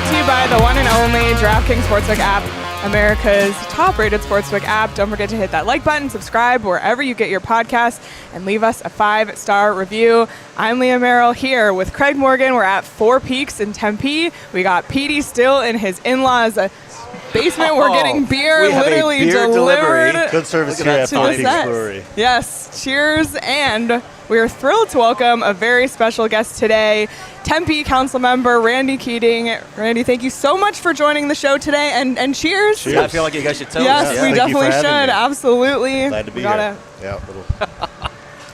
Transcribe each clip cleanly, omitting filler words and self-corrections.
to you by the one and only DraftKings Sportsbook app, America's top-rated sportsbook app. Don't forget to hit that like button, subscribe wherever you get your podcasts, and leave us a 5-star review. I'm Leah Merrill here with Craig Morgan. We're at Four Peaks in Tempe. We got Petey still in his in-laws' basement. We're getting beer literally delivered. Good service here at Four Peaks Brewery. Yes, cheers. And we are thrilled to welcome a very special guest today, Tempe Councilmember Randy Keating. Randy, thank you so much for joining the show today, and cheers. Yeah, I feel like you guys should tell us. Yes, we definitely should. Absolutely. Glad to be here. Yeah,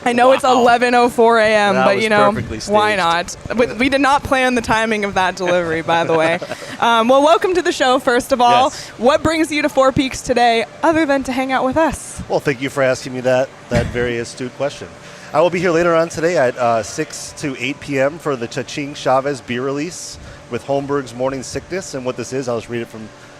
I know it's 11:04 a.m., That but was you know, perfectly staged. why not? We did not plan the timing of that delivery, by the way. Well, welcome to the show, first of all. Yes. What brings you to Four Peaks today, other than to hang out with us? Well, thank you for asking me that very astute question. I will be here later on today at 6 to 8 p.m. for the Cha-Ching Chavez beer release with Holmberg's Morning Sickness. And what this is, I'll just read it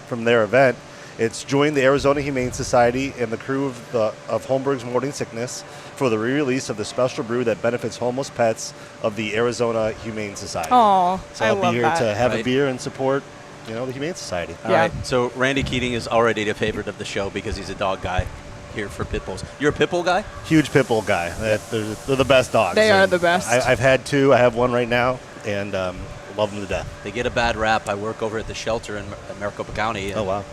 from their event. It's join the Arizona Humane Society and the crew of Holmberg's Morning Sickness for the re-release of the special brew that benefits homeless pets of the Arizona Humane Society. Oh, so I I'll love be here that. to have a beer and support, the Humane Society. All right. So Randy Keating is already the favorite of the show because he's a dog guy here for pit bulls. You're a pit bull guy? Huge pit bull guy. They're the best dogs. They are the best. I've had two. I have one right now, and love them to death. They get a bad rap. I work over at the shelter in Maricopa County. Oh, wow.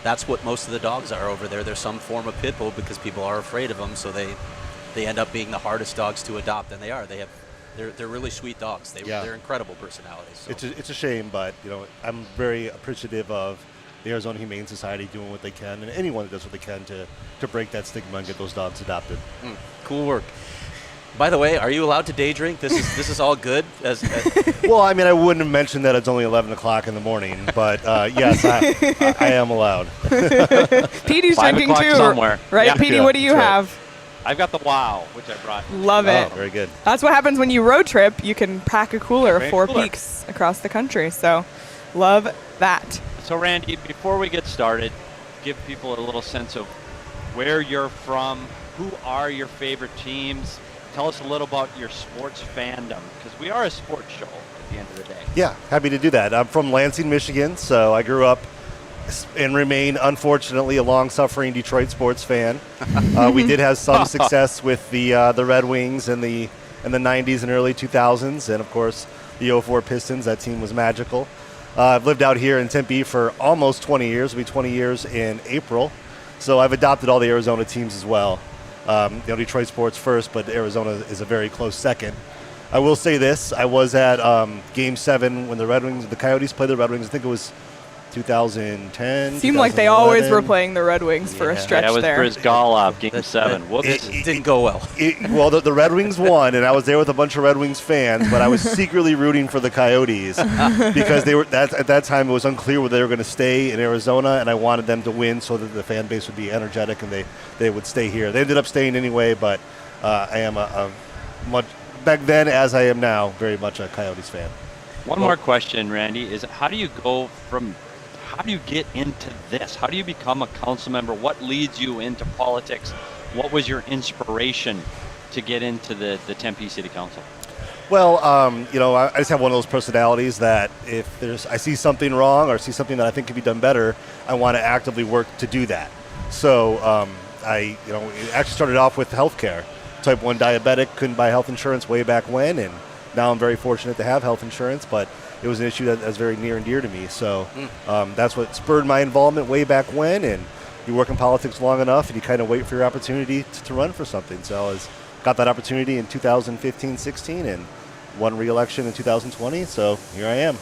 That's what most of the dogs are over there. There's some form of pit bull because people are afraid of them, so they end up being the hardest dogs to adopt, and they are. They're really sweet dogs. They're incredible personalities. So. It's a shame, but I'm very appreciative of the Arizona Humane Society doing what they can, and anyone that does what they can to break that stigma and get those dogs adopted. Cool work. By the way, are you allowed to day drink? This is all good. Well, I mean, I wouldn't have mentioned that it's only 11 o'clock in the morning, but yes, I am allowed. Petey's drinking too, somewhere. Right? Yeah. Petey, what do you have? I've got the Wow, which I brought. Love it. Very good. That's what happens when you road trip. You can pack a cooler of Great Four cooler. Peaks across the country. So, love that. So, Randy, before we get started, give people a little sense of where you're from, who are your favorite teams. Tell us a little about your sports fandom, because we are a sports show at the end of the day. Yeah, happy to do that. I'm from Lansing, Michigan, so I grew up and remain, unfortunately, a long-suffering Detroit sports fan. We did have some success with the Red Wings in the 90s and early 2000s, and, of course, the 04 Pistons. That team was magical. I've lived out here in Tempe for almost 20 years. It'll be 20 years in April. So I've adopted all the Arizona teams as well. Detroit sports first, but Arizona is a very close second. I will say this. I was at Game 7 when the Coyotes played the Red Wings. I think it was 2010. Seemed like they always were playing the Red Wings for a stretch that was there. Brizgalov, Game 7. Whoops. It didn't go well. Well, the Red Wings won, and I was there with a bunch of Red Wings fans, but I was secretly rooting for the Coyotes because at that time it was unclear whether they were going to stay in Arizona, and I wanted them to win so that the fan base would be energetic and they would stay here. They ended up staying anyway, but I am a much back then, as I am now, very much a Coyotes fan. One more question, Randy, is how do you get into this? How do you become a council member? What leads you into politics? What was your inspiration to get into the Tempe City Council? Well, I just have one of those personalities that if I see something wrong or see something that I think could be done better, I want to actively work to do that. So I actually started off with healthcare. Type 1 diabetic, couldn't buy health insurance way back when, and now I'm very fortunate to have health insurance, but it was an issue that's very near and dear to me. So that's what spurred my involvement way back when, and you work in politics long enough and you kind of wait for your opportunity to run for something. So I got that opportunity in 2015-16 and won re-election in 2020, so here I am.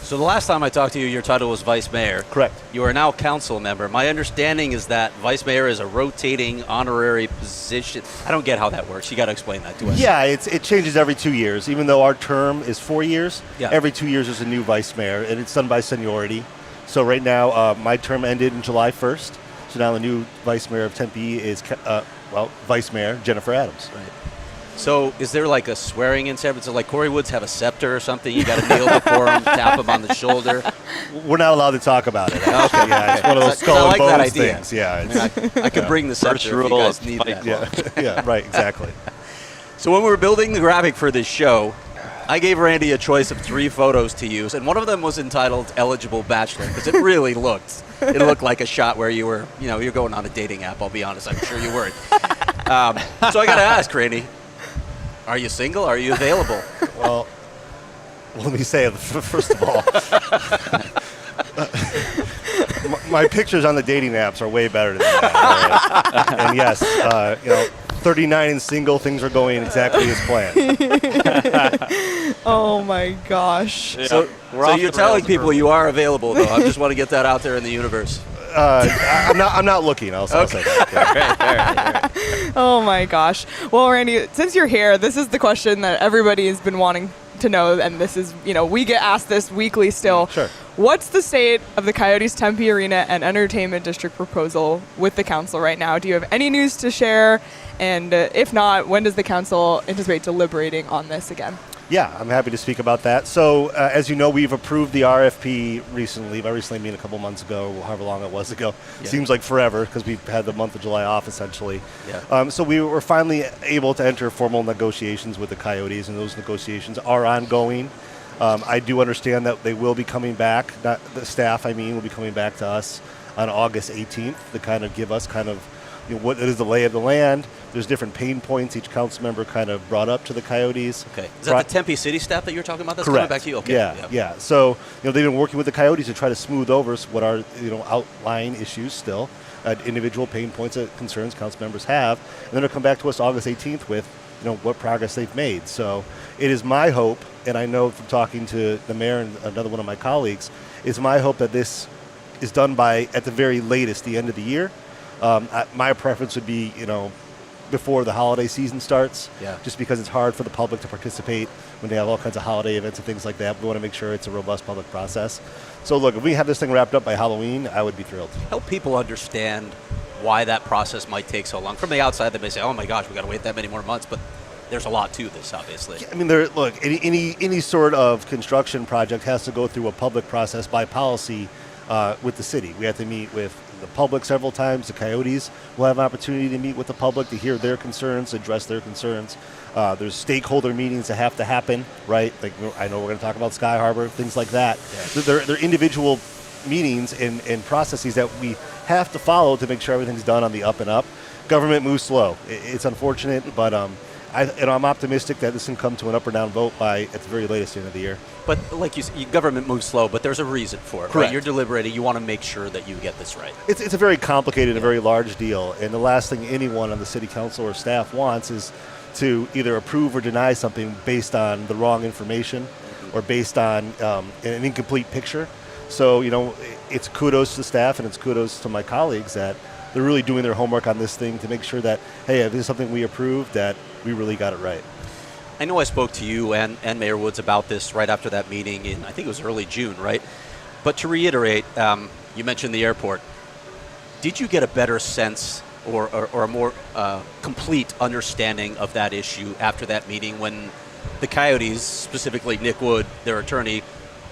So the last time I talked to you, your title was vice mayor. Correct. You are now council member. My understanding is that vice mayor is a rotating honorary position. I don't get how that works. You got to explain that to us. Yeah, it changes every 2 years. Even though our term is 4 years, every 2 years there's a new vice mayor, and it's done by seniority. So right now, my term ended in July 1st. So now the new vice mayor of Tempe is, Vice Mayor Jennifer Adams. Right. So is there like a swearing-in ceremony? So like Corey Woods have a scepter or something? You got to kneel before him, tap him on the shoulder? We're not allowed to talk about it. Okay. Yeah, it's one of those skull and bones things. Yeah, I could bring the scepter if you guys need that. Yeah, right, exactly. So when we were building the graphic for this show, I gave Randy a choice of 3 photos to use, and one of them was entitled "Eligible Bachelor" because it really looked like a shot where you're going on a dating app. I'll be honest, I'm sure you weren't. So I got to ask, Randy, are you single? Are you available? Well, let me say, first of all, my pictures on the dating apps are way better than that. Right? And yes, 39 and single, things are going exactly as planned. Oh my gosh. Yeah. So you're telling people you are available, though. I just want to get that out there in the universe. I'm not looking. I'll say that. Yeah. Oh my gosh. Well, Randy, since you're here, this is the question that everybody has been wanting to know, and this is, we get asked this weekly still. Sure. What's the state of the Coyotes Tempe Arena and Entertainment District proposal with the council right now? Do you have any news to share? And if not, when does the council anticipate deliberating on this again? Yeah, I'm happy to speak about that. So, as you know, we've approved the RFP recently. By recently, I mean a couple months ago, however long it was ago. Yeah. Seems like forever because we've had the month of July off, essentially. Yeah. So we were finally able to enter formal negotiations with the Coyotes, and those negotiations are ongoing. I do understand that they will be coming back, not the staff, will be coming back to us on August 18th to kind of give us what is the lay of the land. There's different pain points each council member kind of brought up to the Coyotes. Okay. Is that the Tempe City staff that you're talking about that's Correct. coming back to you? Okay. Yeah. So, they've been working with the Coyotes to try to smooth over what are, outlying issues still, individual pain points that concerns council members have. And then they'll come back to us August 18th with, what progress they've made. So it is my hope, and I know from talking to the mayor and another one of my colleagues, it's my hope that this is done by, at the very latest, the end of the year. My preference would be, before the holiday season starts, just because it's hard for the public to participate when they have all kinds of holiday events and things like that. We want to make sure it's a robust public process. So look, if we have this thing wrapped up by Halloween, I would be thrilled. Help people understand why that process might take so long. From the outside, they may say, oh my gosh, we got to wait that many more months, but there's a lot to this, obviously. Any sort of construction project has to go through a public process by policy with the city. We have to meet with the public several times. The Coyotes will have an opportunity to meet with the public to hear their concerns, address their concerns. There's stakeholder meetings that have to happen, right? Like, I know we're going to talk about Sky Harbor, things like that. Yeah. They're individual meetings and processes that we have to follow to make sure everything's done on the up and up. Government moves slow. It's unfortunate, but I'm optimistic that this can come to an up or down vote by, at the very latest, end of the year. But like you said, government moves slow, but there's a reason for it. Correct. Right? You're deliberating. You want to make sure that you get this right. It's a very complicated and very large deal, and the last thing anyone on the city council or staff wants is to either approve or deny something based on the wrong information or based on an incomplete picture. So, it's kudos to the staff and it's kudos to my colleagues that they're really doing their homework on this thing to make sure that, hey, if this is something we approved, that we really got it right. I know I spoke to you and Mayor Woods about this right after that meeting in, I think it was early June, right? But to reiterate, you mentioned the airport. Did you get a better sense or a more complete understanding of that issue after that meeting when the Coyotes, specifically Nick Wood, their attorney,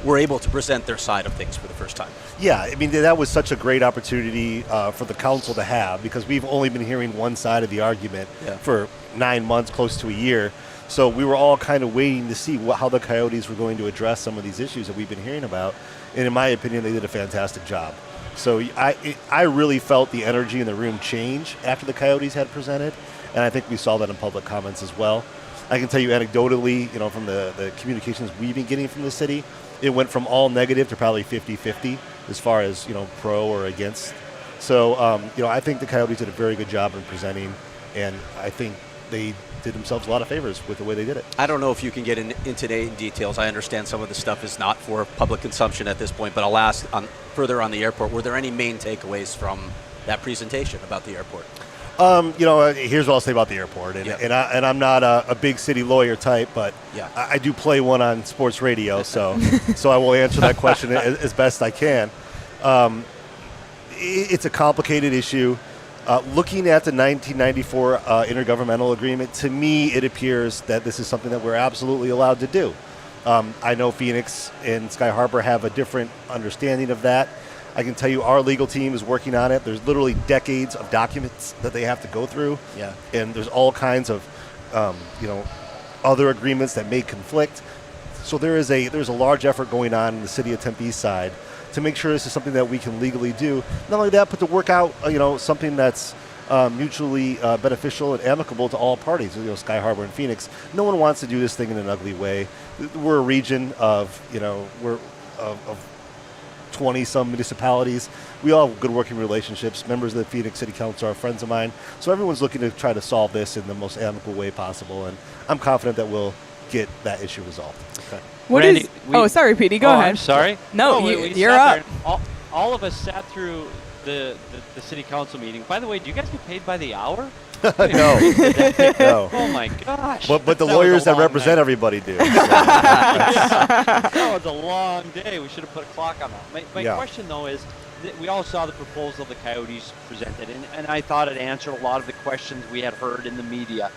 were able to present their side of things for the first time? Yeah, that was such a great opportunity for the council to have, because we've only been hearing one side of the argument for 9 months, close to a year. So we were all kind of waiting to see how the Coyotes were going to address some of these issues that we've been hearing about. And in my opinion, they did a fantastic job. So I really felt the energy in the room change after the Coyotes had presented, and I think we saw that in public comments as well. I can tell you anecdotally, from the communications we've been getting from the city, it went from all negative to probably 50-50 as far as, pro or against. So, I think the Coyotes did a very good job in presenting, and I think they did themselves a lot of favors with the way they did it. I don't know if you can get into details. I understand some of the stuff is not for public consumption at this point, but I'll ask further on the airport. Were there any main takeaways from that presentation about the airport? Here's what I'll say about the airport, and I'm not a big city lawyer type, but I do play one on sports radio, so I will answer that question as best I can. It's a complicated issue. Looking at the 1994 intergovernmental agreement, to me, it appears that this is something that we're absolutely allowed to do. I know Phoenix and Sky Harbor have a different understanding of that. I can tell you our legal team is working on it. There's literally decades of documents that they have to go through. Yeah. And there's all kinds of, other agreements that may conflict. So there's a large effort going on in the city of Tempe side to make sure this is something that we can legally do. Not only that, but to work out something that's mutually beneficial and amicable to all parties. Sky Harbor and Phoenix. No one wants to do this thing in an ugly way. We're a region of 20-some municipalities. We all have good working relationships. Members of the Phoenix City Council are friends of mine. So everyone's looking to try to solve this in the most amicable way possible, and I'm confident that we'll get that issue resolved. Okay. Randy, sorry, Petey, go ahead. I'm sorry. No, you're up. All of us sat through the city council meeting. By the way, do you guys get paid by the hour? No. No. Oh my gosh. But the lawyers that represent everybody do. So. That was a long day. We should have put a clock on that. My question, though, is we all saw the proposal the Coyotes presented, and I thought it answered a lot of the questions we had heard in the media.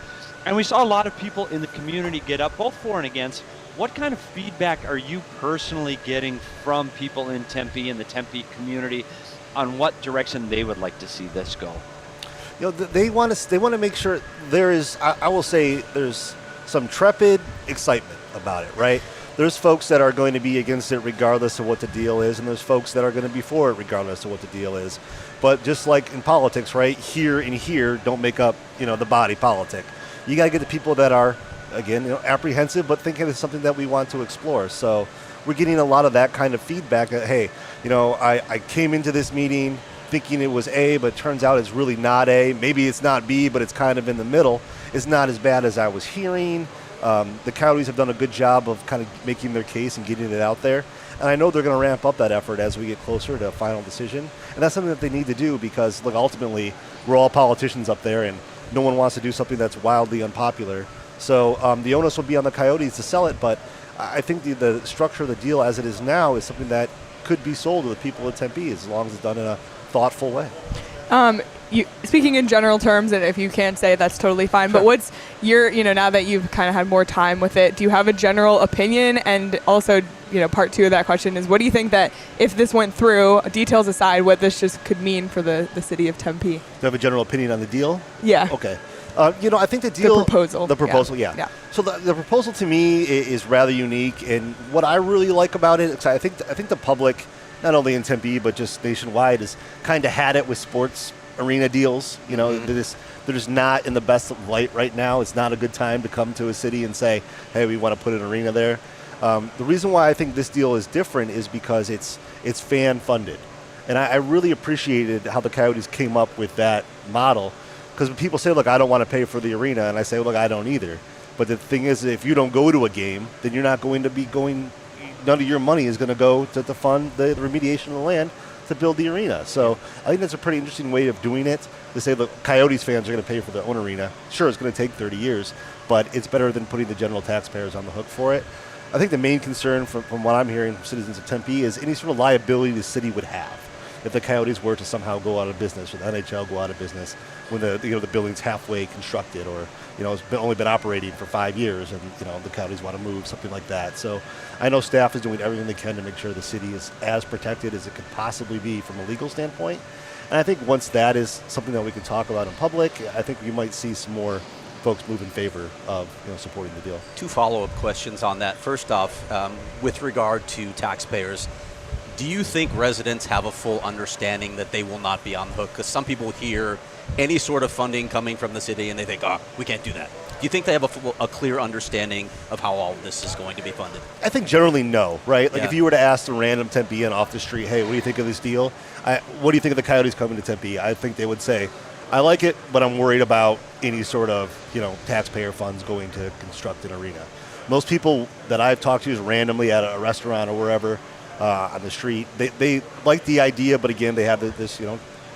And we saw a lot of people in the community get up, both for and against. What kind of feedback are you personally getting from people in Tempe and the Tempe community on what direction they would like to see this go? They want to make sure there is, I will say, there's some trepid excitement about it, right? There's folks that are going to be against it regardless of what the deal is, and there's folks that are going to be for it regardless of what the deal is. But just like in politics, right, here and here don't make up, the body politic. You got to get the people that are, again, apprehensive, but thinking it's something that we want to explore. So we're getting a lot of that kind of feedback that, hey, I came into this meeting thinking it was A, but it turns out it's really not A. Maybe it's not B, but it's kind of in the middle. It's not as bad as I was hearing. The Coyotes have done a good job of kind of making their case and getting it out there. And I know they're going to ramp up that effort as we get closer to a final decision. And that's something that they need to do because, look, ultimately, we're all politicians up there, and no one wants to do something that's wildly unpopular. So the onus will be on the Coyotes to sell it, but I think the structure of the deal as it is now is something that could be sold to the people of Tempe as long as it's done in a thoughtful way. Speaking in general terms, and if you can't say, that's totally fine, Sure. but what's your, now that you've kind of had more time with it, do you have a general opinion? And also, part two of that question is, what do you think that if this went through, details aside, what this just could mean for the city of Tempe? Do you have a general opinion on the deal? Yeah. Okay. I think the deal... The proposal. Yeah. So the proposal to me is rather unique, and what I really like about it, I think the public, not only in Tempe, but just nationwide, has kind of had it with sports arena deals. They're just not in the best light right now. It's not a good time to come to a city and say, hey, we want to put an arena there. The reason why I think this deal is different is because it's fan-funded. And I really appreciated how the Coyotes came up with that model. Because when people say, look, I don't want to pay for the arena, and I say, look, I don't either. But the thing is, if you don't go to a game, then you're not going to be going, none of your money is going to go to fund the remediation of the land to build the arena. So I think that's a pretty interesting way of doing it, to say, look, Coyotes fans are going to pay for their own arena. Sure, it's going to take 30 years, but it's better than putting the general taxpayers on the hook for it. I think the main concern from what I'm hearing from citizens of Tempe is any sort of liability the city would have if the Coyotes were to somehow go out of business or the NHL go out of business when the building's halfway constructed or it's only been operating for 5 years and the Coyotes want to move, something like that. So I know staff is doing everything they can to make sure the city is as protected as it could possibly be from a legal standpoint. And I think once that is something that we can talk about in public, I think you might see some more folks move in favor of supporting the deal. Two follow-up questions on that. First off, with regard to taxpayers, do you think residents have a full understanding that they will not be on the hook? Because some people hear any sort of funding coming from the city and they think, we can't do that. Do you think they have a clear understanding of how all of this is going to be funded? I think generally no, right? Like Yeah. if you were to ask a random Tempean off the street, hey, what do you think of this deal? What do you think of the Coyotes coming to Tempe? I think they would say, I like it, but I'm worried about any sort of, taxpayer funds going to construct an arena. Most people that I've talked to is randomly at a restaurant or wherever, on the street. They like the idea, but again, they have this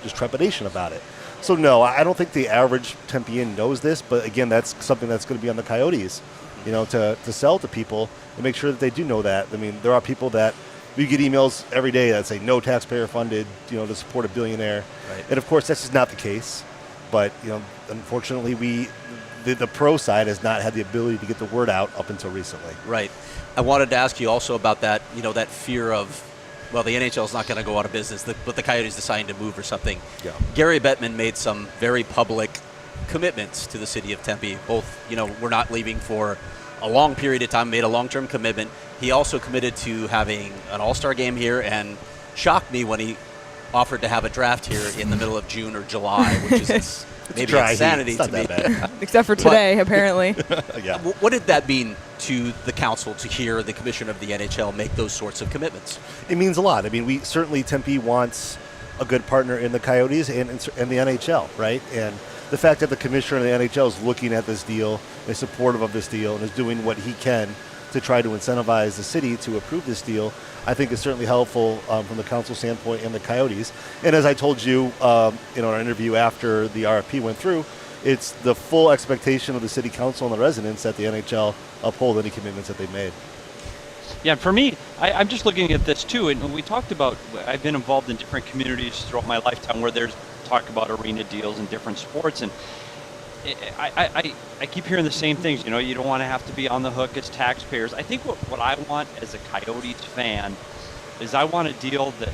just trepidation about it. So no, I don't think the average Tempean knows this, but again, that's something that's going to be on the Coyotes, to sell to people and make sure that they do know that. I mean, there are people that we get emails every day that say no taxpayer funded, to support a billionaire. Right. And of course, that's just not the case. But, unfortunately, the pro side has not had the ability to get the word out up until recently. Right. I wanted to ask you also about that, that fear of, well, the NHL is not going to go out of business, but the Coyotes deciding to move or something. Yeah. Gary Bettman made some very public commitments to the city of Tempe. Both, we're not leaving for a long period of time, made a long-term commitment. He also committed to having an all-star game here and shocked me when he offered to have a draft here in the middle of June or July, which is maybe insanity to me. Except for today, apparently. Yeah. What did that mean to the council to hear the commissioner of the NHL make those sorts of commitments? It means a lot. I mean, we certainly, Tempe wants a good partner in the Coyotes and the NHL, right? And the fact that the commissioner of the NHL is looking at this deal, is supportive of this deal, and is doing what he can to try to incentivize the city to approve this deal, I think is certainly helpful from the council standpoint and the Coyotes. And as I told you in our interview after the RFP went through, it's the full expectation of the city council and the residents that the NHL uphold any commitments that they've made. Yeah, for me, I'm just looking at this too, and we talked about, I've been involved in different communities throughout my lifetime where there's talk about arena deals in different sports, and I keep hearing the same things. You know, you don't want to have to be on the hook as taxpayers. I think what I want as a Coyotes fan is I want a deal that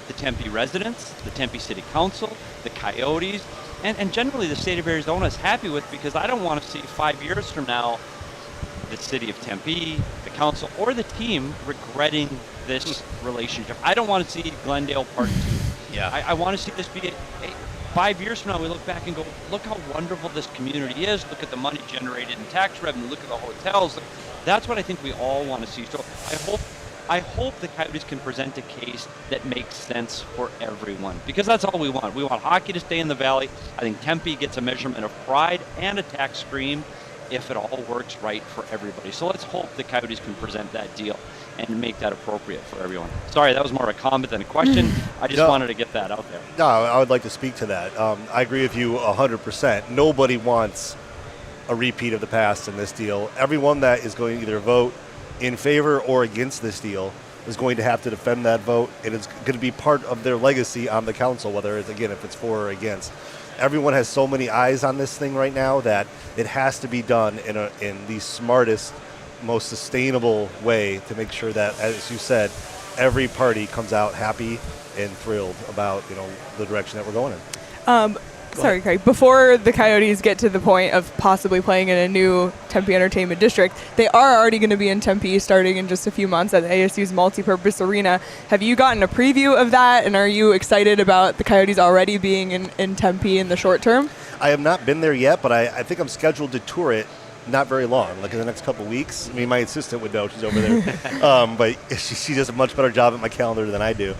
the Tempe residents, the Tempe City Council, the Coyotes, and generally the state of Arizona is happy with, because I don't want to see 5 years from now the city of Tempe, the council, or the team regretting this relationship. I don't want to see Glendale Part 2. Yeah. I want to see this be 5 years from now, we look back and go, look how wonderful this community is. Look at the money generated in tax revenue. Look at the hotels. That's what I think we all want to see. So I hope the Coyotes can present a case that makes sense for everyone, because that's all we want. We want hockey to stay in the Valley. I think Tempe gets a measurement of pride and a tax stream if it all works right for everybody. So let's hope the Coyotes can present that deal and make that appropriate for everyone. Sorry, that was more of a comment than a question. I just wanted to get that out there. No, I would like to speak to that. I agree with you 100%. Nobody wants a repeat of the past in this deal. Everyone that is going to either vote in favor or against this deal is going to have to defend that vote, and it's going to be part of their legacy on the council, whether it's, again, if it's for or against. Everyone has so many eyes on this thing right now that it has to be done in the smartest, most sustainable way to make sure that, as you said, every party comes out happy and thrilled about, the direction that we're going in. Sorry, Craig. Before the Coyotes get to the point of possibly playing in a new Tempe Entertainment District, they are already going to be in Tempe starting in just a few months at the ASU's multipurpose arena. Have you gotten a preview of that, and are you excited about the Coyotes already being in Tempe in the short term? I have not been there yet, but I think I'm scheduled to tour it not very long, like in the next couple of weeks. I mean, my assistant would know. She's over there. But she does a much better job at my calendar than I do.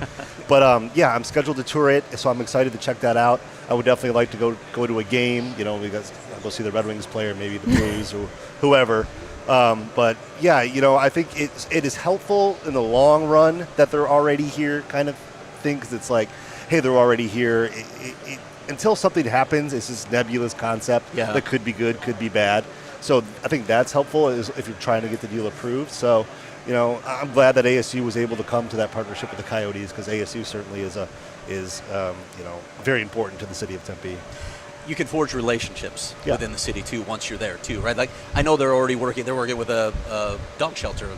But, yeah, I'm scheduled to tour it, so I'm excited to check that out. I would definitely like to go to a game, because I'll go see the Red Wings play or maybe the Blues or whoever. But, yeah, I think it is helpful in the long run that they're already here kind of thing, because it's like, hey, they're already here. Until something happens, it's this nebulous concept that could be good, could be bad. So I think that's helpful if you're trying to get the deal approved. So, I'm glad that ASU was able to come to that partnership with the Coyotes, because ASU certainly is very important to the city of Tempe. You can forge relationships within the city too once you're there too, right? Like, I know they're already working. They're working with a dog shelter,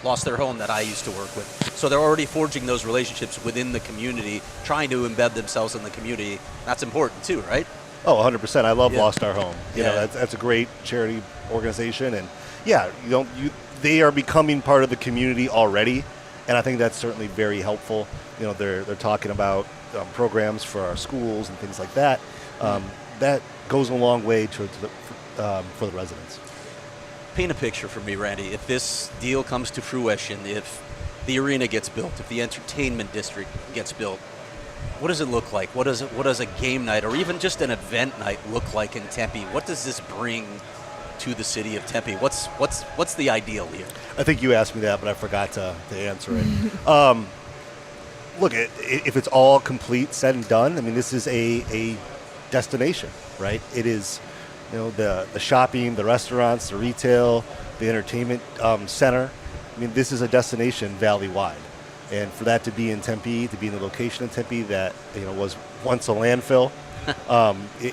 lost their home, that I used to work with. So they're already forging those relationships within the community, trying to embed themselves in the community. That's important too, right? Oh, 100%. I love Lost Our Home. That's a great charity organization, and they are becoming part of the community already, and I think that's certainly very helpful. They're talking about programs for our schools and things like that. That goes a long way for the residents. Paint a picture for me, Randy. If this deal comes to fruition, if the arena gets built, if the entertainment district gets built, what does it look like? What does a game night or even just an event night look like in Tempe? What does this bring to the city of Tempe? What's the ideal here? I think you asked me that, but I forgot to answer it. Look, if it's all complete, said and done, I mean, this is a destination, right? It is, the shopping, the restaurants, the retail, the entertainment center. I mean, this is a destination valley-wide. And for that to be in Tempe, to be in the location in Tempe that was once a landfill,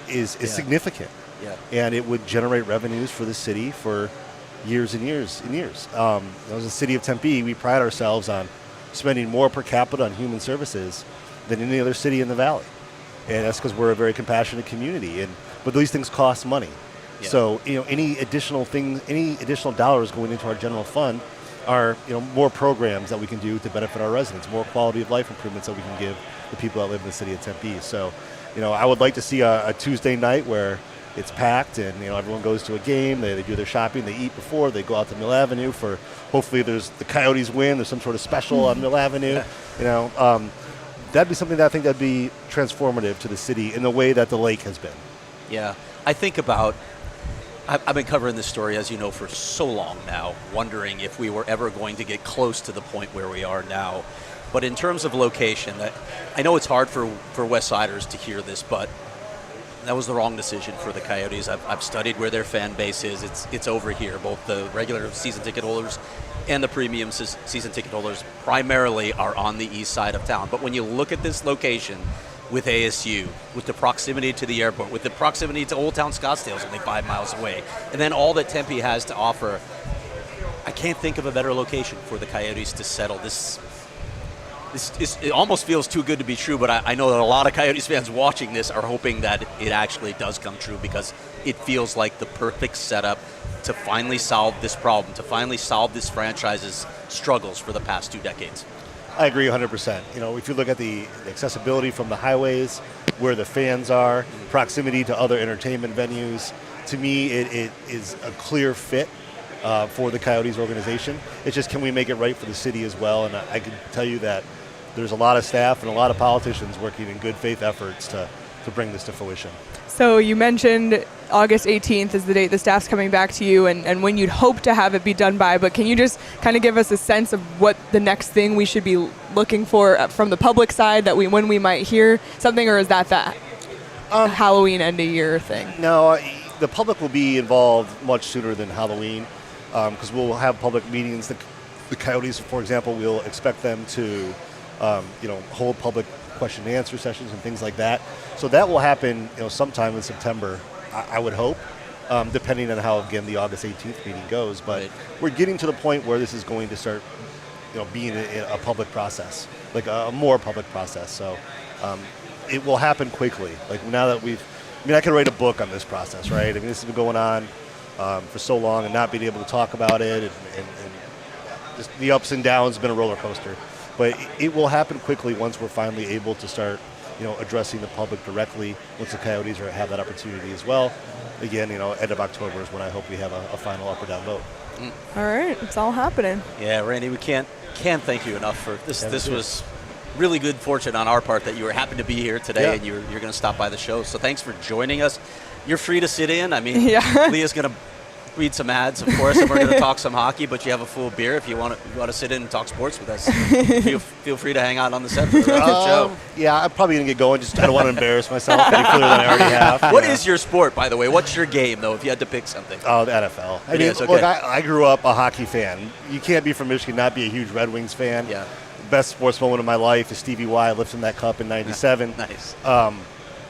is significant. Yeah. And it would generate revenues for the city for years and years and years. As a city of Tempe, we pride ourselves on spending more per capita on human services than any other city in the valley. And that's because we're a very compassionate community. But these things cost money. Yeah. So, any additional dollars going into our general fund are, more programs that we can do to benefit our residents, more quality of life improvements that we can give the people that live in the city of Tempe. So, I would like to see a Tuesday night where it's packed and, everyone goes to a game, they do their shopping, they eat before, they go out to Mill Avenue for, hopefully the Coyotes win, there's some sort of special on Mill Avenue, that'd be something that I think that'd be transformative to the city in the way that the lake has been. Yeah, I think about, I've been covering this story, as you know, for so long now, wondering if we were ever going to get close to the point where we are now. But in terms of location, I know it's hard for West Siders to hear this, but that was the wrong decision for the Coyotes. I've studied where their fan base is. It's over here. Both the regular season ticket holders and the premium season ticket holders primarily are on the east side of town. But when you look at this location with ASU, with the proximity to the airport, with the proximity to Old Town Scottsdale, only 5 miles away, and then all that Tempe has to offer, I can't think of a better location for the Coyotes to settle. It almost feels too good to be true, but I know that a lot of Coyotes fans watching this are hoping that it actually does come true, because it feels like the perfect setup to finally solve this problem, to finally solve this franchise's struggles for the past 2 decades. I agree 100%. If you look at the accessibility from the highways, where the fans are, proximity to other entertainment venues, to me it is a clear fit for the Coyotes organization. It's just, can we make it right for the city as well? And I can tell you that there's a lot of staff and a lot of politicians working in good faith efforts to bring this to fruition. So you mentioned August 18th is the date the staff's coming back to you, and when you'd hope to have it be done by, but can you just kind of give us a sense of what the next thing we should be looking for from the public side, that when we might hear something, or is that Halloween end of year thing? No, the public will be involved much sooner than Halloween, because we'll have public meetings. The Coyotes, for example, we'll expect them to hold public question and answer sessions and things like that. So that will happen, sometime in September, I would hope, depending on how, again, the August 18th meeting goes. But we're getting to the point where this is going to start, being a public process, like a more public process. So it will happen quickly. Like, now that I could write a book on this process, right? I mean, this has been going on for so long, and not being able to talk about it, and just the ups and downs have been a roller coaster. But it will happen quickly once we're finally able to start, addressing the public directly, once the Coyotes have that opportunity as well. Again, end of October is when I hope we have a final up or down vote. All right, it's all happening. Yeah, Randy, we can't thank you enough for this. This was really good fortune on our part that you were happy to be here today, and you're going to stop by the show. So thanks for joining us. You're free to sit in. I mean, Leah's going to read some ads, of course, and we're going to talk some hockey, but you have a full beer if you want to sit in and talk sports with us. Feel free to hang out on the set for the rest of the show. Yeah, I'm probably going to get going. Just I don't want to embarrass myself any further than I already have. What is your sport, by the way? What's your game, though, if you had to pick something? Oh, the NFL. I mean, look, I grew up a hockey fan. You can't be from Michigan, not be a huge Red Wings fan. Yeah. Best sports moment of my life is Stevie Y lifting that cup in '97. Nice.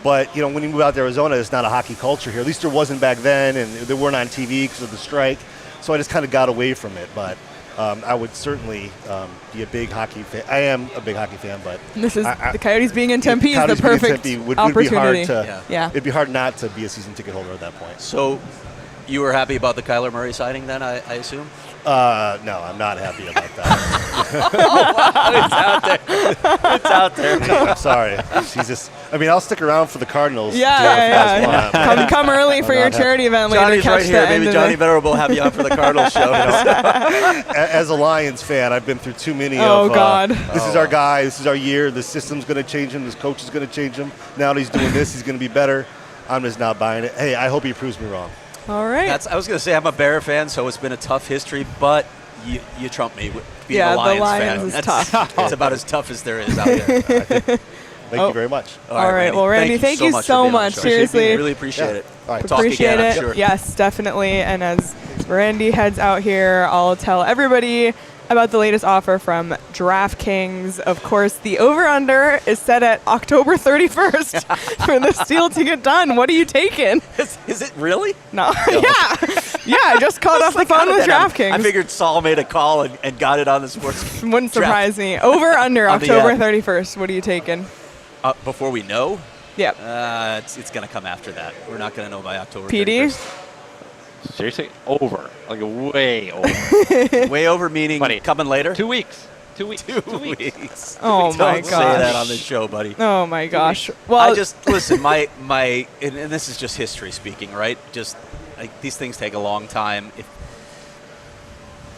But, when you move out to Arizona, it's not a hockey culture here. At least there wasn't back then, and they weren't on TV because of the strike. So I just kind of got away from it. But I would certainly be a big hockey fan. I am a big hockey fan, but this is the Coyotes being in Tempe is the perfect opportunity. It'd be hard not to be a season ticket holder at that point. So you were happy about the Kyler Murray signing then, I assume? No, I'm not happy about that. Oh, wow, it's out there. I'm sorry. Jesus. I mean, I'll stick around for the Cardinals. Yeah. Come early for your charity event later. Johnny's right here. Maybe Johnny Venerable will have you on for the Cardinals show. As a Lions fan, I've been through too many God. This is our guy. This is our year. The system's going to change him. This coach is going to change him. Now that he's doing this, he's going to be better. I'm just not buying it. Hey, I hope he proves me wrong. All right. I was going to say I'm a Bear fan, so it's been a tough history, but you trump me with being a Lions fan. Is tough. It's about as tough as there is out there. Thank you very much. All right. Well, Randy, thank you so much. Seriously. Really appreciate it. All right. Appreciate it. I'm sure. Yes, definitely. And as Randy heads out here, I'll tell everybody about the latest offer from DraftKings. Of course, the over-under is set at October 31st for this deal to get done. What are you taking? Is it really? No. Yeah, I just caught off the phone with DraftKings. I figured Saul made a call and got it on the sports. Wouldn't surprise me. Over-under October 31st. What are you taking? Before we know? Yep. It's going to come after that. We're not going to know by October PD? 31st. Seriously? Over. Like way over. Way over meaning Buddy, coming later? 2 weeks. 2 weeks. 2 weeks. Oh my Don't gosh. say that on this show, buddy. Oh my gosh. Well, I just listen. My and this is just history speaking, right? Just like these things take a long time.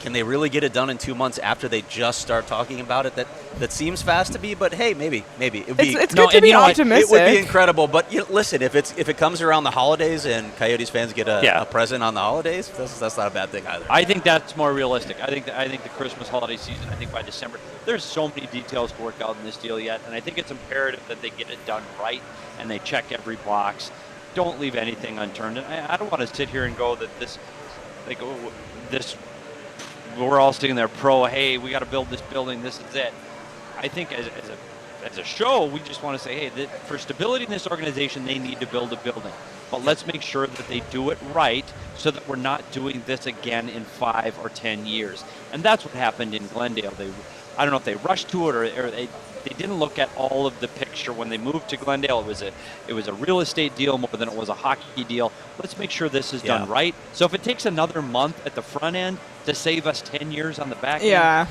Can they really get it done in 2 months after they just start talking about it? That seems fast to be, but hey, maybe it would be. it's good to be optimistic. It would be incredible, but listen, if it comes around the holidays and Coyotes fans get a present on the holidays, that's not a bad thing either. I think that's more realistic. I think the Christmas holiday season. I think by December, there's so many details to work out in this deal yet, and I think it's imperative that they get it done right and they check every box. Don't leave anything unturned. And I don't want to sit here and go that this. We're all sitting there hey, we got to build this building, this is it. I think as a show, we just want to say, hey, for stability in this organization, they need to build a building. But let's make sure that they do it right so that we're not doing this again in 5 or 10 years. And that's what happened in Glendale. I don't know if they rushed to it or they didn't look at all of the picture when they moved to Glendale. It was a real estate deal more than it was a hockey deal. Let's make sure this is done right. So if it takes another month at the front end to save us 10 years on the back end,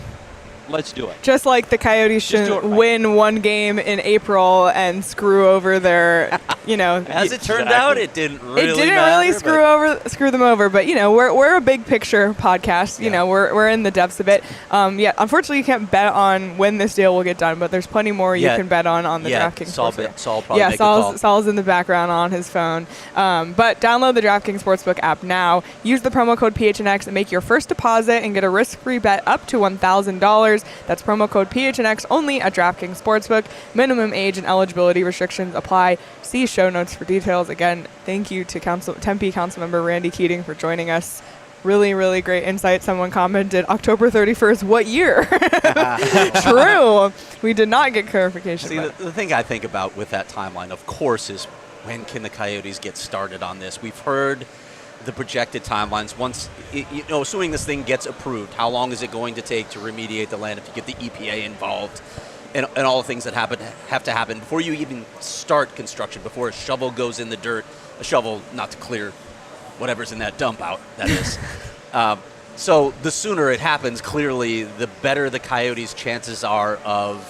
let's do it. Just like the Coyotes shouldn't win one game in April and screw over their, As it turned out, it didn't really screw them over. But we're a big picture podcast. We're in the depths of it. Unfortunately, you can't bet on when this deal will get done, but there's plenty more you can bet on the DraftKings. Saul probably make a call. Saul's in the background on his phone. But download the DraftKings Sportsbook app now. Use the promo code PHNX and make your first deposit and get a risk-free bet up to $1,000. That's promo code PHNX only at DraftKings Sportsbook. Minimum age and eligibility restrictions apply. See show notes for details. Again, thank you to Tempe Councilmember Randy Keating for joining us. Really, really great insight. Someone commented, October 31st, what year? True. We did not get clarification. See, the thing I think about with that timeline, of course, is when can the Coyotes get started on this? We've heard the projected timelines. Once, assuming this thing gets approved, how long is it going to take to remediate the land if you get the EPA involved and all the things that have to happen before you even start construction, before a shovel goes in the dirt, a shovel not to clear whatever's in that dump out, that is. So the sooner it happens, clearly, the better the Coyotes' chances are of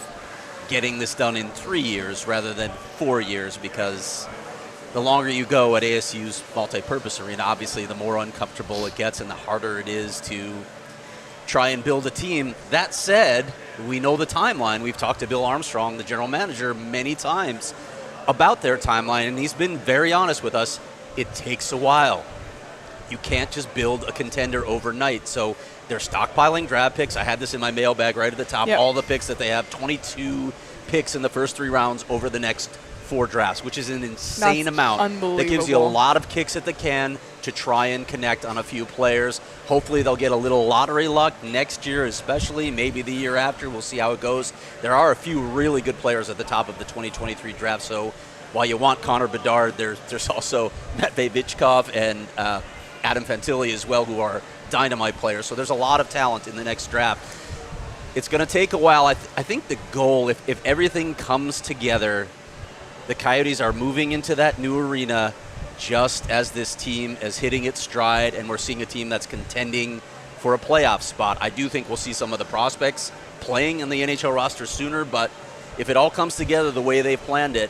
getting this done in 3 years rather than 4 years, because the longer you go at ASU's multi-purpose arena, obviously the more uncomfortable it gets and the harder it is to try and build a team. That said, we know the timeline. We've talked to Bill Armstrong, the general manager, many times about their timeline, and he's been very honest with us. It takes a while. You can't just build a contender overnight. So they're stockpiling draft picks. I had this in my mailbag right at the top. Yep. All the picks that they have, 22 picks in the first 3 rounds over the next 4 drafts, which is an insane amount. Unbelievable. That gives you a lot of kicks at the can to try and connect on a few players. Hopefully they'll get a little lottery luck next year, especially, maybe the year after. We'll see how it goes. There are a few really good players at the top of the 2023 draft, so while you want Connor Bedard, there's also Matvei Vichkov and Adam Fantilli as well, who are dynamite players. So there's a lot of talent in the next draft. It's going to take a while. I think the goal, if everything comes together, the Coyotes are moving into that new arena just as this team is hitting its stride, and we're seeing a team that's contending for a playoff spot. I do think we'll see some of the prospects playing in the NHL roster sooner, but if it all comes together the way they've planned it,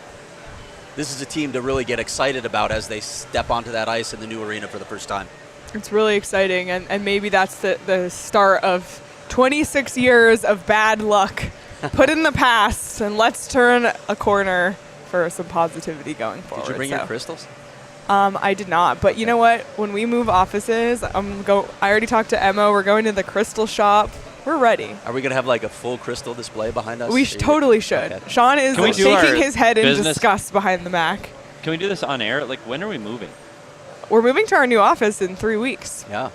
this is a team to really get excited about as they step onto that ice in the new arena for the first time. It's really exciting, and maybe that's the start of 26 years of bad luck put in the past, and let's turn a corner for some positivity going forward. Did you bring your crystals? I did not, but you know what? When we move offices, I already talked to Emma. We're going to the crystal shop. We're ready. Are we going to have like a full crystal display behind us? We totally should. Okay. Sean is shaking his head in disgust behind the Mac. Can we do this on air? Like, when are we moving? We're moving to our new office in 3 weeks. Yeah.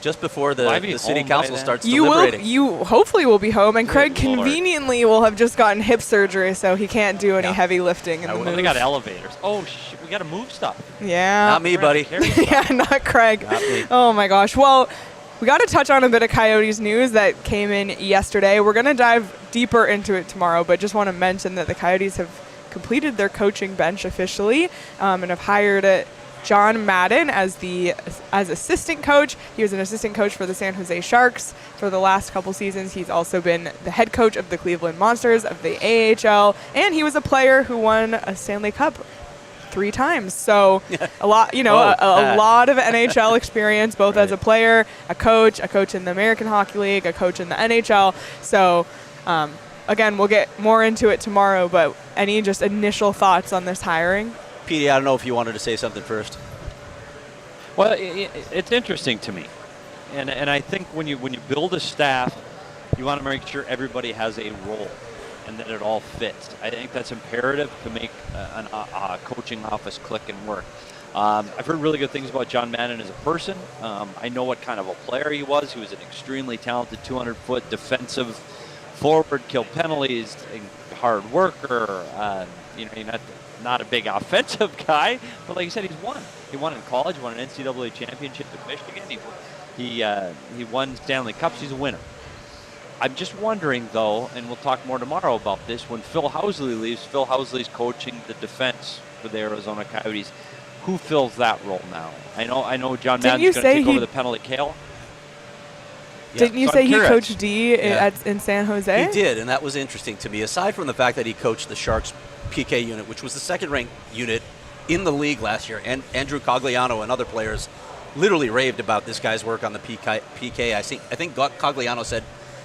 Just before the city council starts deliberating. You hopefully will be home, and Craig conveniently will have just gotten hip surgery, so he can't do any heavy lifting in the move. They got elevators. Oh, shit, we got to move stuff. Yeah. Not me, buddy. Yeah, not Craig. Not me. Oh, my gosh. Well, we got to touch on a bit of Coyotes news that came in yesterday. We're going to dive deeper into it tomorrow, but just want to mention that the Coyotes have completed their coaching bench officially and have hired John Madden as assistant coach. He was an assistant coach for the San Jose Sharks for the last couple seasons. He's also been the head coach of the Cleveland Monsters of the AHL, and he was a player who won a Stanley Cup 3 times. So a lot, a lot of NHL experience, both as a player, a coach in the American Hockey League, a coach in the NHL. So again, we'll get more into it tomorrow, but any just initial thoughts on this hiring? Petey, I don't know if you wanted to say something first. Well, it's interesting to me. And I think when you build a staff, you want to make sure everybody has a role and that it all fits. I think that's imperative to make a coaching office click and work. I've heard really good things about John Madden as a person. I know what kind of a player he was. He was an extremely talented 200-foot defensive forward, killed penalties, hard worker. He's not a big offensive guy, but like you said, he's won. He won in college, won an NCAA championship at Michigan. He won Stanley Cups. He's a winner. I'm just wondering, though, and we'll talk more tomorrow about this, when Phil Housley leaves, Phil Housley's coaching the defense for the Arizona Coyotes. Who fills that role now? I know John Madden's going to take over the penalty kill. Didn't you say he coached D in San Jose? He did, and that was interesting to me. Aside from the fact that he coached the Sharks PK unit, which was the second-ranked unit in the league last year, and Andrew Cogliano and other players literally raved about this guy's work on the PK. I think Cogliano said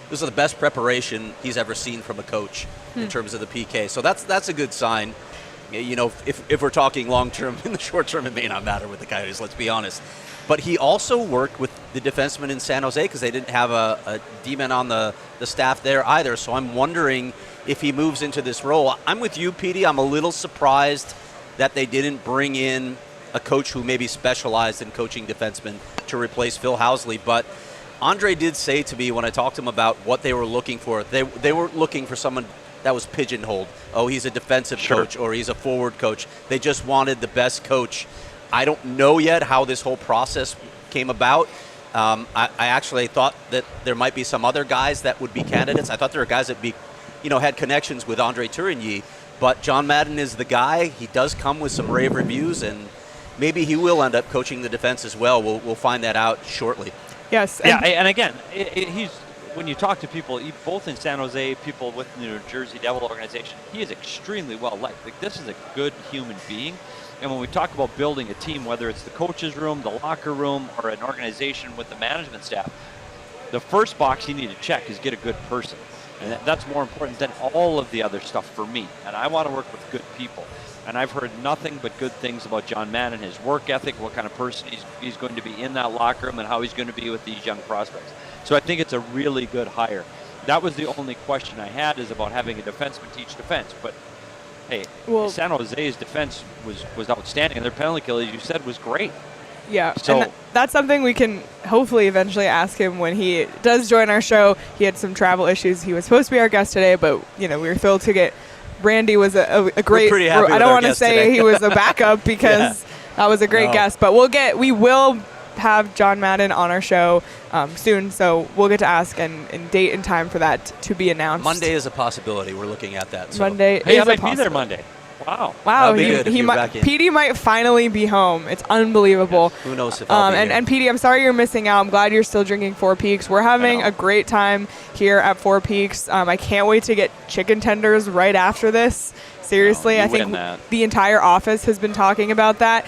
this is the best preparation he's ever seen from a coach in terms of the PK. So that's a good sign. If we're talking long-term, in the short term, it may not matter with the Coyotes, let's be honest. But he also worked with the defenseman in San Jose because they didn't have a D-man on the staff there either. So I'm wondering if he moves into this role. I'm with you, Petey. I'm a little surprised that they didn't bring in a coach who maybe specialized in coaching defensemen to replace Phil Housley. But Andre did say to me when I talked to him about what they were looking for, they were looking for someone that was pigeonholed. Oh, he's a defensive coach or he's a forward coach. They just wanted the best coach. I don't know yet how this whole process came about. I actually thought that there might be some other guys that would be candidates. I thought there were guys that had connections with Andre Tourigny, but John Madden is the guy. He does come with some rave reviews, and maybe he will end up coaching the defense as well. We'll find that out shortly. Yes. And again, when you talk to people, both in San Jose, people with the New Jersey Devil organization, he is extremely well liked. Like, this is a good human being. And when we talk about building a team, whether it's the coach's room, the locker room, or an organization with the management staff, the first box you need to check is get a good person. And that's more important than all of the other stuff for me. And I want to work with good people. And I've heard nothing but good things about John Madden, his work ethic, what kind of person he's going to be in that locker room, and how he's going to be with these young prospects. So I think it's a really good hire. That was the only question I had, is about having a defenseman teach defense. But hey, San Jose's defense was outstanding, and their penalty kill, as you said, was great. Yeah, so and that's something we can hopefully eventually ask him when he does join our show. He had some travel issues. He was supposed to be our guest today, but we were thrilled to get. Randy was a great. We're pretty happy I don't want to say today. he was a backup because that was a great guest, but we will have John Madden on our show soon, so we'll get to ask and date and time for that to be announced. Monday is a possibility. We're looking at that. So. Monday hey, is I a might be there Monday. Wow. Petey might finally be home. It's unbelievable. Who knows if I'll be here. And Petey, I'm sorry you're missing out. I'm glad you're still drinking Four Peaks. We're having a great time here at Four Peaks. I can't wait to get chicken tenders right after this. Seriously, I think the entire office has been talking about that.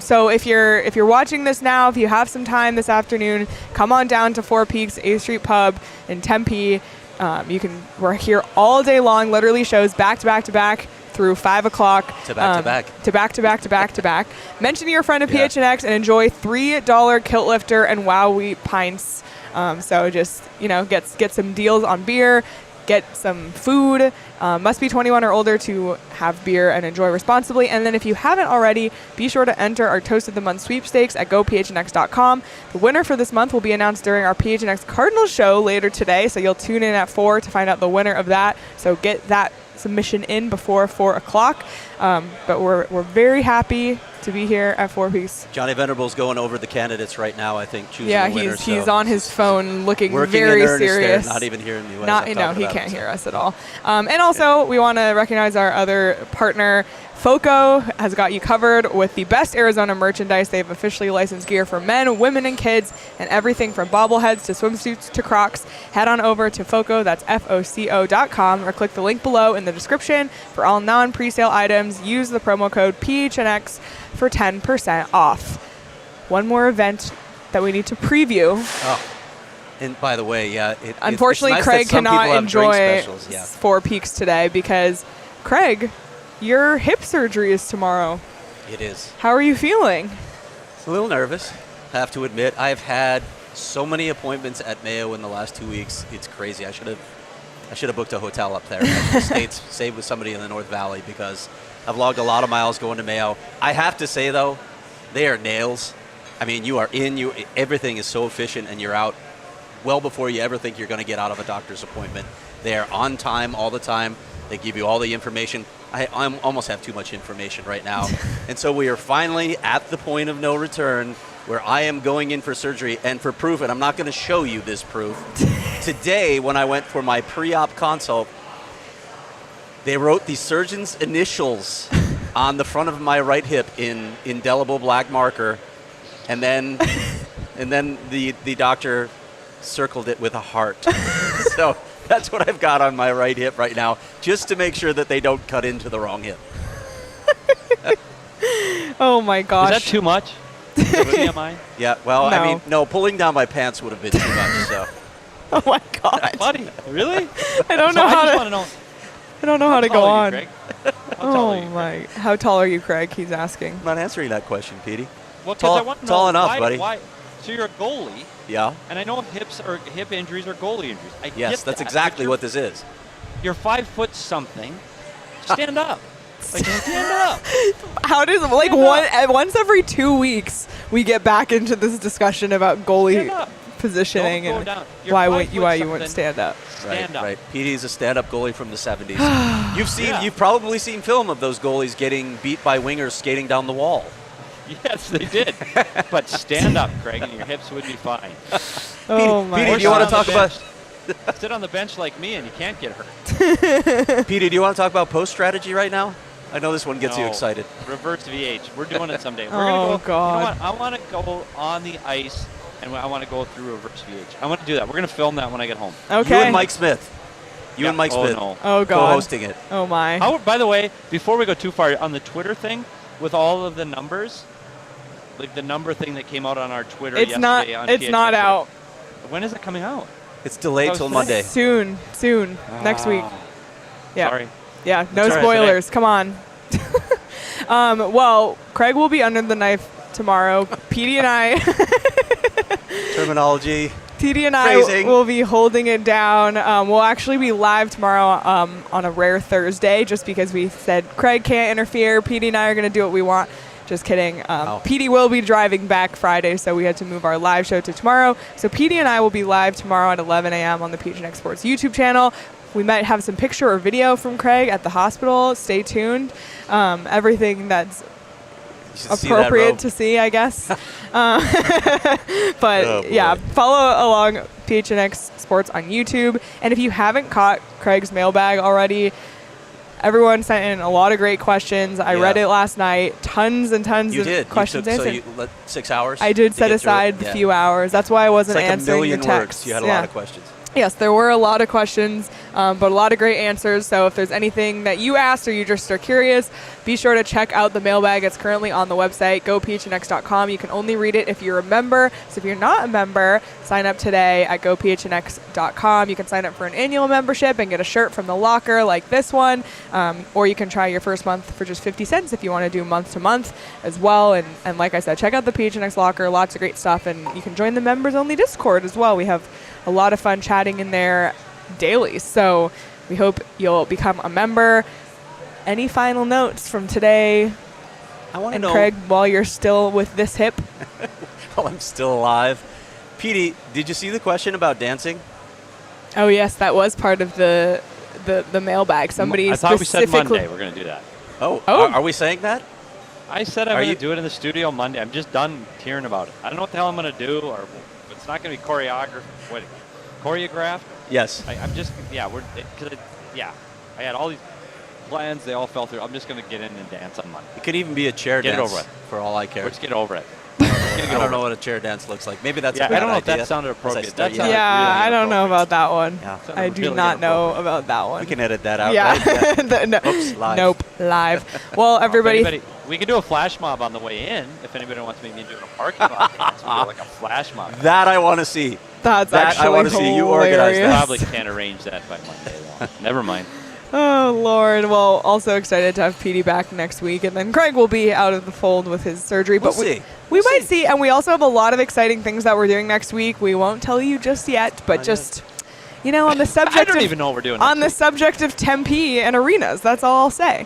So if you're watching this now, if you have some time this afternoon, come on down to Four Peaks 8th Street Pub in Tempe. We're here all day long, literally shows back to back to back through 5 o'clock. To back to back. Mention your friend at PHNX and enjoy $3 kilt lifter and Wow Wheat pints. So just, get some deals on beer, get some food. Must be 21 or older to have beer and enjoy responsibly. And then if you haven't already, be sure to enter our Toast of the Month sweepstakes at gophnx.com. The winner for this month will be announced during our PHNX Cardinals show later today. So you'll tune in at 4 to find out the winner of that. So get that submission in before 4 o'clock. But we're very happy to be here at Four Peaks. Johnny Venerable's going over the candidates right now, I think, choosing Yeah, the winner. he's on his phone looking working very in earnest serious. There, not even hearing me. No, he can't hear us at all. And also, we want to recognize our other partner. FOCO has got you covered with the best Arizona merchandise. They have officially licensed gear for men, women, and kids, and everything from bobbleheads to swimsuits to Crocs. Head on over to FOCO, that's FOCO.com, or click the link below in the description for all non-presale items. Use the promo code PHNX for 10% off. One more event that we need to preview. Oh. And by the way, yeah. Unfortunately, it's nice Craig that some cannot people have drink enjoy specials. Yeah. Four Peaks today because, Craig, your hip surgery is tomorrow. It is. How are you feeling? A little nervous, I have to admit. I've had so many appointments at Mayo in the last 2 weeks. It's crazy. I should have booked a hotel up there. I stayed with somebody in the North Valley because I've logged a lot of miles going to Mayo. I have to say, though, they are nails. I mean, you are in. Everything is so efficient, and you're out well before you ever think you're going to get out of a doctor's appointment. They are on time all the time. They give you all the information. I almost have too much information right now. And so we are finally at the point of no return where I am going in for surgery. And for proof, and I'm not going to show you this proof, today when I went for my pre-op consult, they wrote the surgeon's initials on the front of my right hip in indelible black marker. And then the doctor circled it with a heart. So that's what I've got on my right hip right now, just to make sure that they don't cut into the wrong hip. Oh, my gosh. Is that too much? TMI? Yeah, well, No. I mean, no, pulling down my pants would have been too much, so. Oh, my God. Buddy, really? I don't So know I how just to. want to know. I don't know how to go on. Craig? How tall are Oh you, my! How tall are you, Craig? He's asking. I'm not answering that question, Petey. Well, 'cause Tall- I want to know tall enough, why, buddy. Why? So you're a goalie, Yeah? and I know hip injuries are goalie injuries. I Yes, get that's that, exactly but what this is. You're 5 foot something. Stand up. Like, stand up. How does once every 2 weeks we get back into this discussion about goalie Stand up. positioning Don't go and down. You're why 5 wouldn't foot you wouldn't something. stand up? Stand up. Right. Petey's a stand-up goalie from the 70s. Yeah. You've probably seen film of those goalies getting beat by wingers skating down the wall. Yes, they did. But stand up, Craig, and your hips would be fine. Oh my! Petey, Or do you want to sit on talk the about bench. Sit on the bench like me, and you can't get hurt. Petey? Do you want to talk about post strategy right now? I know this one gets you No. excited. Reverse VH. We're doing it someday. We're Oh, gonna go. God. You know what? I want to go on the ice, and I want to go through reverse VH. I want to do that. We're gonna film that when I get home. Okay. You and Mike Smith. You and Mike Oh, Smith. no. Oh God. Co-hosting it. Oh my! How, by the way, before we go too far, on the Twitter thing, with all of the numbers, like the number thing that came out on our Twitter It's not. yesterday on It's not PHNX. out. When is it coming out? It's delayed till Monday. Soon. Next week. Yeah. Sorry. Yeah. No all right, spoilers. Come on. Well, Craig will be under the knife tomorrow. Petey and I. Terminology. TD and I Phrasing. will be holding it down. We'll actually be live tomorrow on a rare Thursday just because we said Craig can't interfere. PD and I are going to do what we want. Just kidding. PD will be driving back Friday, so we had to move our live show to tomorrow. So PD and I will be live tomorrow at 11 a.m. on the PHNX Sports YouTube channel. We might have some picture or video from Craig at the hospital. Stay tuned. Everything that's appropriate to see, I guess. But yeah, follow along PHNX Sports on YouTube. And if you haven't caught Craig's mailbag already, everyone sent in a lot of great questions. I read it last night. Tons and tons of questions answered. So you let 6 hours? I did to set get through aside it? the Yeah. few hours. That's why I wasn't It's like answering a million your texts. words. You had a lot of questions. Yes, there were a lot of questions, but a lot of great answers. So if there's anything that you asked or you just are curious, be sure to check out the mailbag. It's currently on the website, gophnx.com. You can only read it if you're a member. So if you're not a member, sign up today at gophnx.com. You can sign up for an annual membership and get a shirt from the locker like this one, or you can try your first month for just 50 cents if you want to do month to month as well. And like I said, check out the PHNX locker. Lots of great stuff. And you can join the members only Discord as well. We have a lot of fun chatting in there daily. So we hope you'll become a member. Any final notes from today? I want to And know. Craig, while you're still with this hip? While I'm still alive. Petey, did you see the question about dancing? Oh yes, that was part of the mailbag. Somebody I thought we said specifically. Monday we're going to do that. Oh, Oh. Are we saying that? I said I'm going to do it in the studio Monday. I'm just done hearing about it. I don't know what the hell I'm going to do, or it's not going to be choreographed. Yes. I'm just, I had all these plans. They all fell through. I'm just going to get in and dance on Monday. It could even be a chair dance. Get it over it. For all I care. Let's get over it. I don't know what a chair dance looks like. Maybe that's a bad I don't know idea. if that sounded appropriate. I don't know about that one. Yeah. I do not know about that one. We can edit that out. Yeah. Right? No. Oops, live. Nope, live. Well, everybody. We can do a flash mob on the way in if anybody wants me to do a parking lot dance. We'll do like a flash mob. That I want to see. That's actually I want to see you organize that. Probably can't arrange that by Monday, though. Never mind. Oh, Lord. Well, also excited to have Petey back next week. And then Craig will be out of the fold with his surgery. We'll but see. We might see. And we also have a lot of exciting things that we're doing next week. We won't tell you just yet. But just, on the subject I don't even know what we're doing on the subject of Tempe and arenas. That's all I'll say.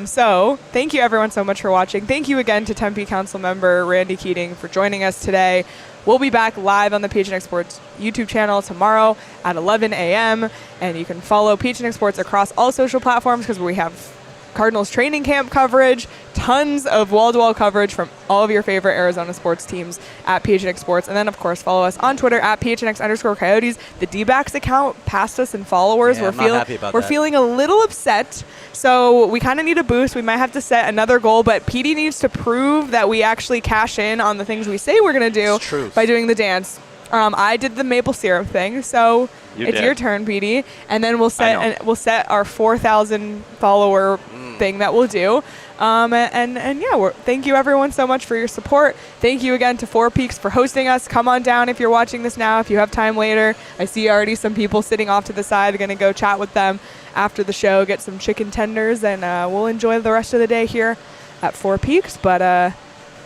So thank you, everyone, so much for watching. Thank you again to Tempe Councilmember Randy Keating for joining us today. We'll be back live on the PHNX Sports YouTube channel tomorrow at 11 a.m. And you can follow PHNX Sports across all social platforms because we have Cardinals training camp coverage, tons of wall-to-wall coverage from all of your favorite Arizona sports teams at PHNX Sports. And then, of course, follow us on Twitter at PHNX_Coyotes. The D-backs account passed us in followers. Yeah, we're feeling a little upset. So we kind of need a boost. We might have to set another goal. But PD needs to prove that we actually cash in on the things we say we're going to do by doing the dance. I did the maple syrup thing, so it's your turn, PD. And then we'll set our 4,000 follower thing that we'll do. Thank you everyone so much for your support. Thank you again to Four Peaks for hosting us. Come on down if you're watching this now. If you have time later, I see already some people sitting off to the side. Going to go chat with them after the show, get some chicken tenders, and we'll enjoy the rest of the day here at Four Peaks. But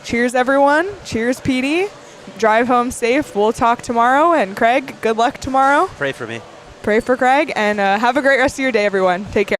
cheers, everyone. Cheers, PD. Drive home safe. We'll talk tomorrow. And Craig, good luck tomorrow. Pray for me. Pray for Craig. And have a great rest of your day, everyone. Take care.